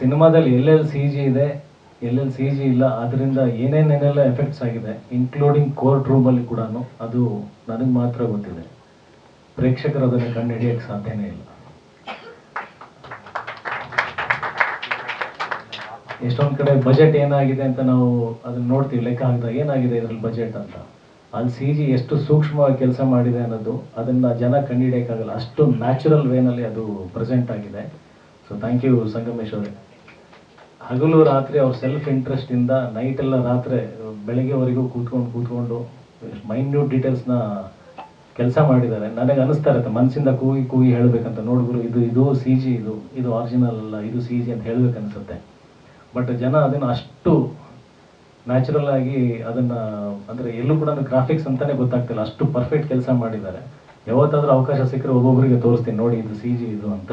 ಸಿನಿಮಾದಲ್ಲಿ ಎಲ್ಲೆಲ್ಲಿ C G ಇದೆ, ಎಲ್ಲೆಲ್ಲಿ ಸಿ ಜಿ ಇಲ್ಲ, ಅದರಿಂದ ಏನೇನೆಲ್ಲ ಎಫೆಕ್ಟ್ಸ್ ಆಗಿದೆ, ಇನ್ಕ್ಲೂಡಿಂಗ್ ಕೋರ್ಟ್ ರೂಮಲ್ಲಿ ಕೂಡ ಅದು ನನಗೆ ಮಾತ್ರ ಗೊತ್ತಿದೆ. ಪ್ರೇಕ್ಷಕರು ಅದನ್ನು ಕಂಡು ಹಿಡಿಯೋಕ್ಕೆ ಸಾಧ್ಯನೇ ಇಲ್ಲ. ಎಷ್ಟೊಂದು ಕಡೆ ಬಜೆಟ್ ಏನಾಗಿದೆ ಅಂತ ನಾವು ಅದನ್ನು ನೋಡ್ತೀವಿ, ಲೆಕ್ಕ ಹಾಕಿದಾಗ ಏನಾಗಿದೆ ಇದರಲ್ಲಿ ಬಜೆಟ್ ಅಂತ. ಅಲ್ಲಿ ಸಿ ಜಿ ಎಷ್ಟು ಸೂಕ್ಷ್ಮವಾಗಿ ಕೆಲಸ ಮಾಡಿದೆ ಅನ್ನೋದು ಅದನ್ನು ಜನ ಕಂಡುಹಿಡಿಯೋಕ್ಕಾಗಲ್ಲ, ಅಷ್ಟು ನ್ಯಾಚುರಲ್ ವೇನಲ್ಲಿ ಅದು ಪ್ರೆಸೆಂಟ್ ಆಗಿದೆ. ಸೊ ಥ್ಯಾಂಕ್ ಯು ಸಂಗಮೇಶ್ ಅವರೇ. ಹಗಲು ರಾತ್ರಿ ಅವ್ರ ಸೆಲ್ಫ್ ಇಂಟ್ರೆಸ್ಟಿಂದ ನೈಟೆಲ್ಲ ರಾತ್ರಿ ಬೆಳಗ್ಗೆವರೆಗೂ ಕೂತ್ಕೊಂಡು ಮೈನ್ಯೂಟ್ ಡೀಟೇಲ್ಸ್ನ ಕೆಲಸ ಮಾಡಿದ್ದಾರೆ. ನನಗೆ ಅನಿಸ್ತಾ ಇರುತ್ತೆ ಮನಸ್ಸಿಂದ ಕೂಗಿ ಹೇಳಬೇಕಂತ, ನೋಡ್ಗುರು ಇದು ಸಿ ಜಿ, ಇದು ಆರಿಜಿನಲ್ ಅಲ್ಲ, ಇದು ಸಿ ಜಿ ಅಂತ ಹೇಳಬೇಕನ್ನಿಸುತ್ತೆ. ಬಟ್ ಜನ ಅದನ್ನು ಅಷ್ಟು ನ್ಯಾಚುರಲ್ ಆಗಿ ಅದನ್ನು, ಅಂದರೆ ಎಲ್ಲೂ ಕೂಡ ಗ್ರಾಫಿಕ್ಸ್ ಅಂತಲೇ ಗೊತ್ತಾಗ್ತಿಲ್ಲ, ಅಷ್ಟು ಪರ್ಫೆಕ್ಟ್ ಕೆಲಸ ಮಾಡಿದ್ದಾರೆ. ಯಾವತ್ತಾದರೂ ಅವಕಾಶ ಸಿಕ್ಕರೆ ಒಬ್ಬೊಬ್ಬರಿಗೆ ತೋರಿಸ್ತೀನಿ, ನೋಡಿ ಇದು ಸಿ ಜಿ ಇದು ಅಂತ.